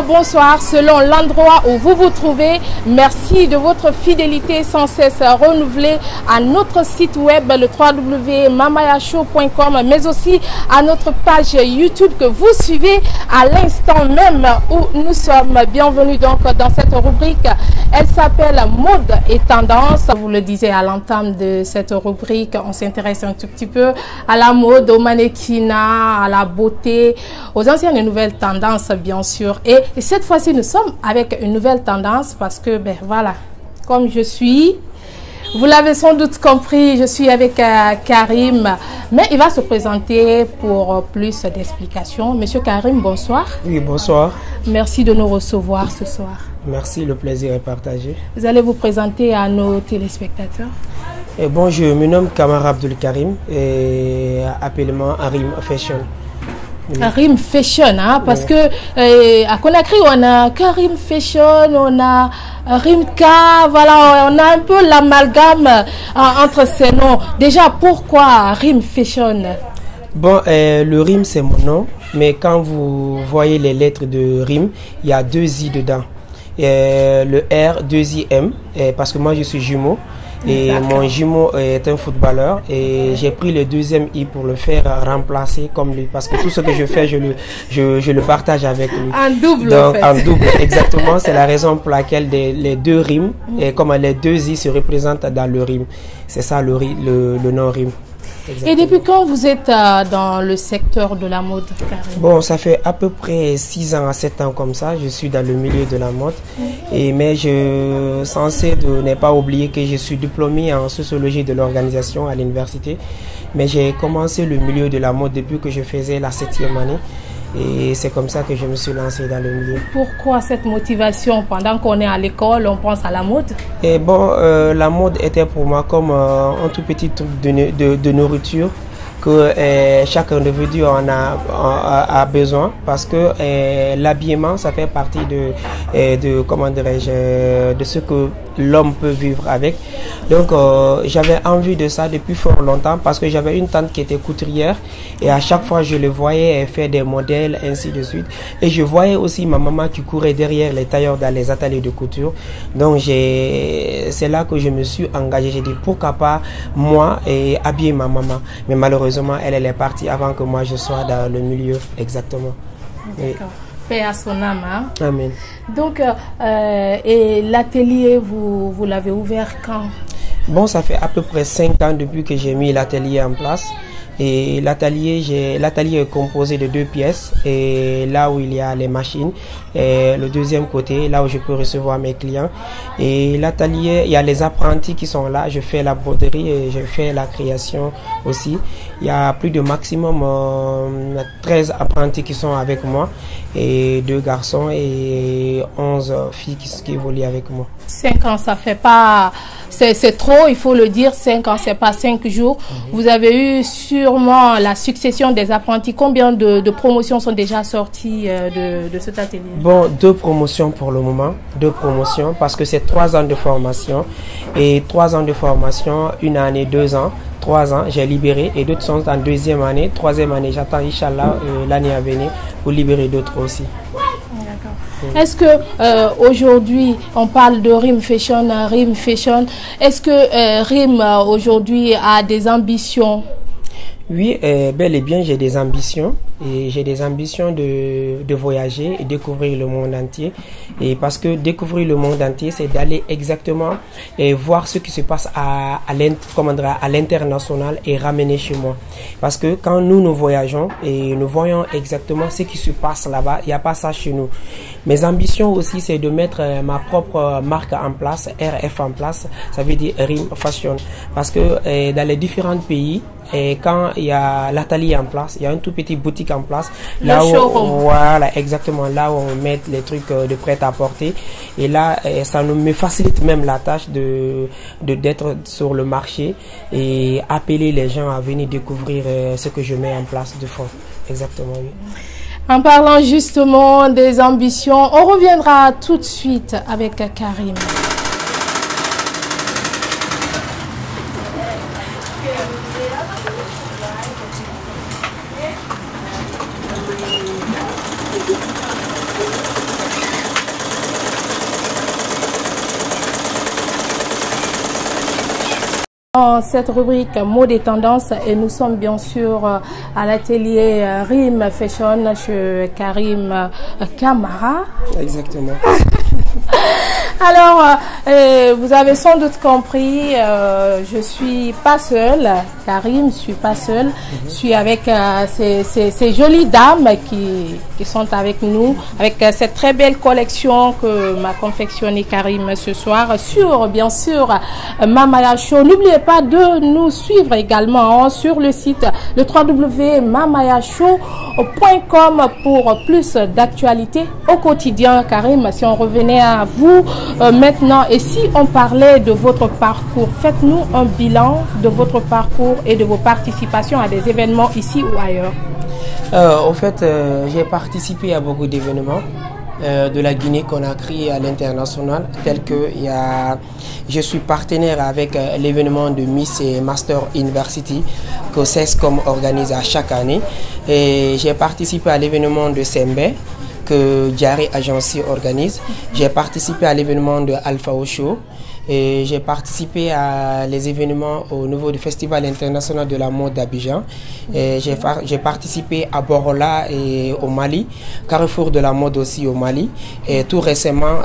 bonsoir selon l'endroit où vous vous trouvez. Merci de votre fidélité sans cesse renouvelée à notre site web le www.mamayashow.com, mais aussi à notre page YouTube que vous suivez à l'instant même où nous sommes. Bienvenue donc dans cette rubrique. Elle s'appelle Mode et Tendance. Vous le disiez à l'entame de cette rubrique, on s'intéresse un tout petit peu à la mode, au mannequinat, à la beauté, aux anciennes et nouvelles tendances bien sûr. Et cette fois-ci, nous sommes avec une nouvelle tendance parce que, ben voilà, comme je suis, vous l'avez sans doute compris, je suis avec Karim, mais il va se présenter pour plus d'explications. Monsieur Karim, bonsoir. Oui, bonsoir. Merci de nous recevoir ce soir. Merci, le plaisir est partagé. Vous allez vous présenter à nos téléspectateurs. Bon, je me nomme Kamara Abdul Karim et appelle-moi Arim Fashion. Oui. Rim Fashion, hein, parce que à Conakry, on a Karim Fashion, on a Rimka, voilà, on a un peu l'amalgame entre ces noms. Déjà, pourquoi Rim Fashion? Bon, le Rim, c'est mon nom, mais quand vous voyez les lettres de Rim, il y a deux I dedans. Le R, deux I, M, parce que moi, je suis jumeau. Et mon jumeau est un footballeur et j'ai pris le deuxième I pour le faire remplacer comme lui parce que tout ce que je fais, je le partage avec lui. En double. Donc, en fait. En double, exactement. C'est la raison pour laquelle les deux rimes et comme les deux I se représentent dans le rime. C'est ça le nom rime. Exactement. Et depuis quand vous êtes dans le secteur de la mode, Karim? Bon, ça fait à peu près 6 ans à 7 ans comme ça. Je suis dans le milieu de la mode. Mais je suis censé de ne pas oublier que je suis diplômé en sociologie de l'organisation à l'université. Mais j'ai commencé le milieu de la mode depuis que je faisais la 7e année. Et c'est comme ça que je me suis lancé dans le milieu. Pourquoi cette motivation? Pendant qu'on est à l'école, on pense à la mode? Et bon, la mode était pour moi comme un tout petit truc de nourriture que chaque individu en a besoin parce que l'habillement, ça fait partie de comment dirais-je, de ce que l'homme peut vivre avec. Donc j'avais envie de ça depuis fort longtemps parce que j'avais une tante qui était couturière et à chaque fois je le voyais faire des modèles ainsi de suite et je voyais aussi ma maman qui courait derrière les tailleurs dans les ateliers de couture. Donc c'est là que je me suis engagé. J'ai dit pourquoi pas moi habiller ma maman, mais malheureusement elle est partie avant que moi je sois dans le milieu. Exactement. D'accord. Paix à son âme. Hein? Amen. Donc, et l'atelier, vous l'avez ouvert quand? Bon, ça fait à peu près 5 ans depuis que j'ai mis l'atelier en place. Et l'atelier est composé de 2 pièces. Et là où il y a les machines. Et le deuxième côté, là où je peux recevoir mes clients. Et l'atelier, il y a les apprentis qui sont là. Je fais la broderie et je fais la création aussi. Il y a plus de maximum 13 apprentis qui sont avec moi. Et 2 garçons et 11 filles qui évoluent avec moi. 5 ans, ça fait pas... C'est trop, il faut le dire. 5 ans, c'est pas 5 jours. Vous avez eu sûrement la succession des apprentis. Combien de promotions sont déjà sorties de cet atelier? Bon, 2 promotions pour le moment. 2 promotions parce que c'est 3 ans de formation. Et 3 ans de formation, 1 année, 2 ans. 3 ans, j'ai libéré et d'autres sont en 2e année. 3e année, j'attends Inch'Allah l'année à venir pour libérer d'autres aussi. Est-ce que aujourd'hui on parle de Rim Fashion, est-ce que Rim aujourd'hui a des ambitions? Oui, bel et bien j'ai des ambitions et j'ai des ambitions de voyager et découvrir le monde entier. Et parce que découvrir le monde entier, c'est d'aller exactement et voir ce qui se passe à l'international et ramener chez moi. Parce que quand nous voyageons et nous voyons exactement ce qui se passe là-bas, il n'y a pas ça chez nous. Mes ambitions aussi, c'est de mettre ma propre marque en place, RF en place, ça veut dire Rim Fashion. Parce que dans les différents pays, et quand il y a l'atelier en place, il y a un tout petit boutique en place, là où, voilà, exactement, là où on met les trucs de prêt à porter. Et là, ça me facilite même la tâche d'être sur le marché et appeler les gens à venir découvrir ce que je mets en place de fond. Exactement, oui. En parlant justement des ambitions, on reviendra tout de suite avec Karim. dans cette rubrique mode et tendance et nous sommes bien sûr à l'atelier Rim Fashion chez Karim Camara. Exactement. Alors, vous avez sans doute compris, je suis pas seule, Karim, je suis pas seule, je suis avec ces jolies dames qui sont avec nous, avec cette très belle collection que m'a confectionnée Karim ce soir sur, bien sûr, Mamaya Show. N'oubliez pas de nous suivre également sur le site le www.mamayashow.com pour plus d'actualités au quotidien. Karim, si on revenait à vous maintenant et si on parlait de votre parcours, faites-nous un bilan de votre parcours et de vos participations à des événements ici ou ailleurs. En fait, j'ai participé à beaucoup d'événements de la Guinée-Conakry à l'international, tel que je suis partenaire avec l'événement de Miss et Master University que CESCOM organise à chaque année. Et j'ai participé à l'événement de Sembe que Diarry Agency organise. J'ai participé à l'événement de Alpha Show. Et j'ai participé à les événements au niveau du Festival international de la mode d'Abidjan. J'ai participé à Borola et au Mali, Carrefour de la mode aussi au Mali. Et tout récemment,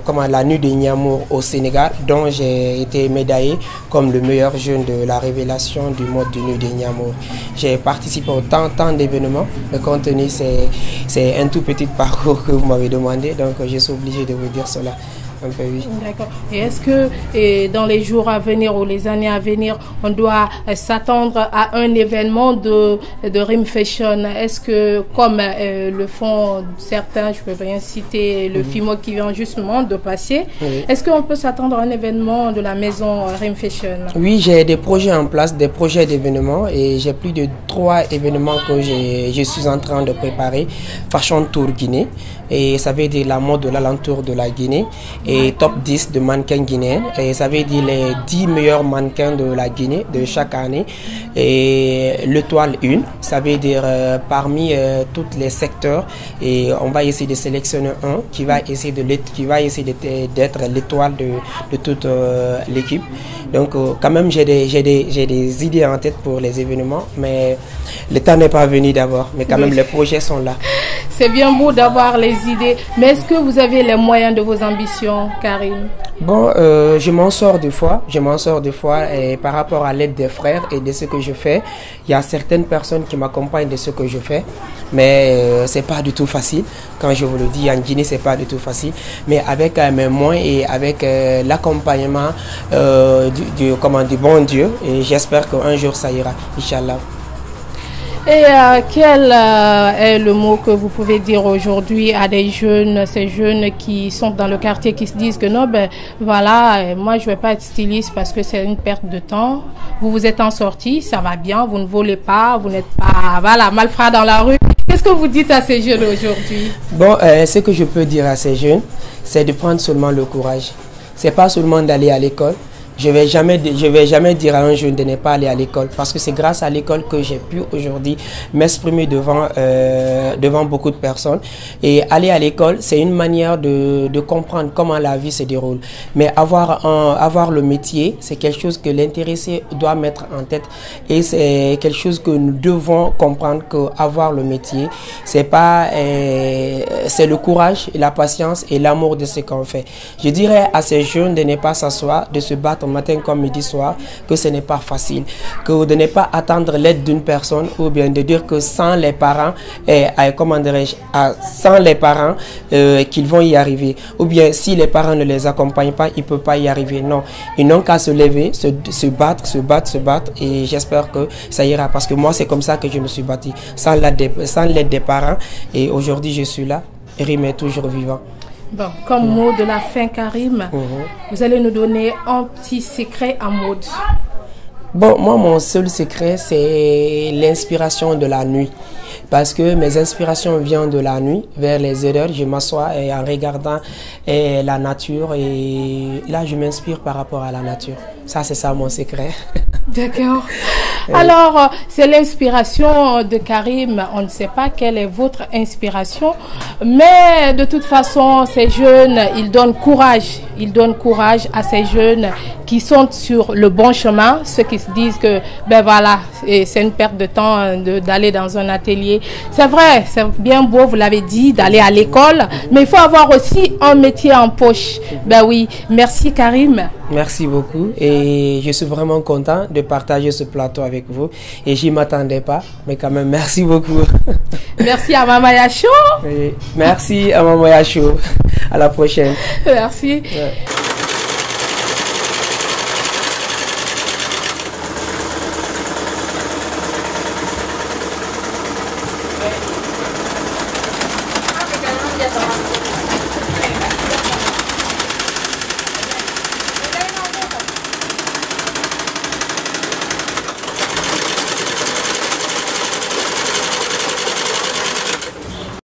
comme à la nuit de Niamour au Sénégal, dont j'ai été médaillé comme le meilleur jeune de la révélation du mode de nuit de Niamour. J'ai participé à tant d'événements. Le contenu, c'est un tout petit parcours que vous m'avez demandé, donc je suis obligé de vous dire cela. Oui. D'accord. Et est-ce que dans les jours à venir ou les années à venir, on doit s'attendre à un événement de Rim Fashion? Est-ce que, comme le font certains, je peux bien citer le FIMO qui vient justement de passer, est-ce qu'on peut s'attendre à un événement de la maison Rim Fashion? Oui, j'ai des projets en place, des projets d'événements et j'ai plus de 3 événements que je suis en train de préparer. Fashion Tour Guinée, et ça veut dire la mode de l'alentour de la Guinée. Et top 10 de mannequins guinéens, et ça veut dire les 10 meilleurs mannequins de la Guinée de chaque année. Et l'étoile 1, ça veut dire parmi tous les secteurs, et on va essayer de sélectionner un qui va essayer d'être l'étoile de toute l'équipe. Donc quand même j'ai des idées en tête pour les événements, mais le temps n'est pas venu d'abord, mais quand même les projets sont là. C'est bien beau d'avoir les idées, mais est-ce que vous avez les moyens de vos ambitions, Karim? Bon, je m'en sors des fois, et par rapport à l'aide des frères et de ce que je fais, il y a certaines personnes qui m'accompagnent de ce que je fais, mais c'est pas du tout facile. Quand je vous le dis, en Guinée, c'est pas du tout facile, mais avec mes moyens et avec l'accompagnement du bon Dieu, et j'espère qu'un jour ça ira, Inch'Allah. Et quel est le mot que vous pouvez dire aujourd'hui à ces jeunes qui sont dans le quartier, qui se disent que non, ben voilà, moi je vais pas être styliste parce que c'est une perte de temps. Vous vous êtes en sortie, ça va bien, vous ne volez pas, vous n'êtes pas, voilà, malfrat dans la rue. Qu'est-ce que vous dites à ces jeunes aujourd'hui? Bon, ce que je peux dire à ces jeunes, c'est de prendre seulement le courage. C'est pas seulement d'aller à l'école. Je vais jamais dire à un jeune de ne pas aller à l'école, parce que c'est grâce à l'école que j'ai pu aujourd'hui m'exprimer devant beaucoup de personnes. Et aller à l'école, c'est une manière de comprendre comment la vie se déroule. Mais avoir le métier, c'est quelque chose que l'intéressé doit mettre en tête. Et c'est quelque chose que nous devons comprendre, qu'avoir le métier, c'est le courage, la patience et l'amour de ce qu'on fait. Je dirais à ces jeunes de ne pas s'asseoir, de se battre matin comme midi soir, que ce n'est pas facile, que de ne pas attendre l'aide d'une personne, ou bien de dire que sans les parents, qu'ils vont y arriver, ou bien si les parents ne les accompagnent pas, ils ne peuvent pas y arriver. Non, ils n'ont qu'à se lever, se battre, et j'espère que ça ira, parce que moi c'est comme ça que je me suis bâti, sans l'aide des parents, et aujourd'hui je suis là, et Rim est toujours vivant. Bon, comme mot de la fin, Karim, vous allez nous donner un petit secret à mode. Bon, moi, mon seul secret, c'est l'inspiration de la nuit. Parce que mes inspirations viennent de la nuit, vers les heures, je m'assois et en regardant la nature, et là, je m'inspire par rapport à la nature. Ça, c'est ça mon secret. D'accord. Alors, c'est l'inspiration de Karim. On ne sait pas quelle est votre inspiration, mais de toute façon, ces jeunes, ils donnent courage. il donne courage à ces jeunes qui sont sur le bon chemin, ceux qui se disent que ben voilà, c'est une perte de temps d'aller dans un atelier. C'est vrai, c'est bien beau, vous l'avez dit, d'aller à l'école, mais il faut avoir aussi un métier en poche. Ben oui, merci Karim. Merci beaucoup et je suis vraiment content de partager ce plateau avec vous et j'y m'attendais pas, mais quand même merci beaucoup. Merci à Mama Yacho. Oui, merci à Mama Yacho. À la prochaine. Merci. Ouais.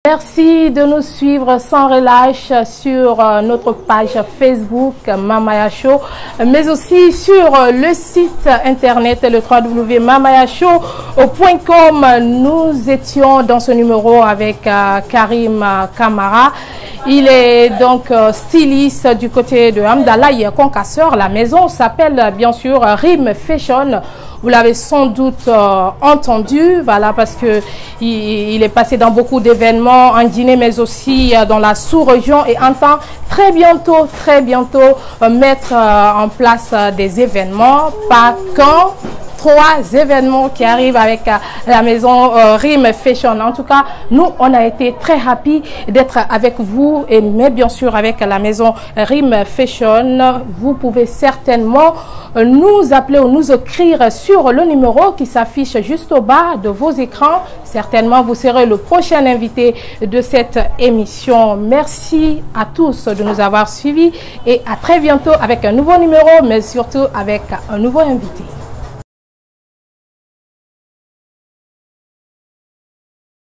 Merci de nous suivre sans relâche sur notre page Facebook Mama Yacho, mais aussi sur le site internet le www.mamayacho.com. Nous étions dans ce numéro avec Karim Kamara. Il est donc styliste du côté de Amdalaï Concasseur. La maison s'appelle bien sûr Rim Fashion. Vous l'avez sans doute entendu, voilà, parce que il est passé dans beaucoup d'événements en Guinée, mais aussi dans la sous-région, et entend très bientôt mettre en place des événements, pas qu'un. 3 événements qui arrivent avec la maison Rim Fashion. En tout cas, nous, on a été très happy d'être avec vous, mais bien sûr avec la maison Rim Fashion. Vous pouvez certainement nous appeler ou nous écrire sur le numéro qui s'affiche juste au bas de vos écrans. Certainement, vous serez le prochain invité de cette émission. Merci à tous de nous avoir suivis et à très bientôt avec un nouveau numéro, mais surtout avec un nouveau invité.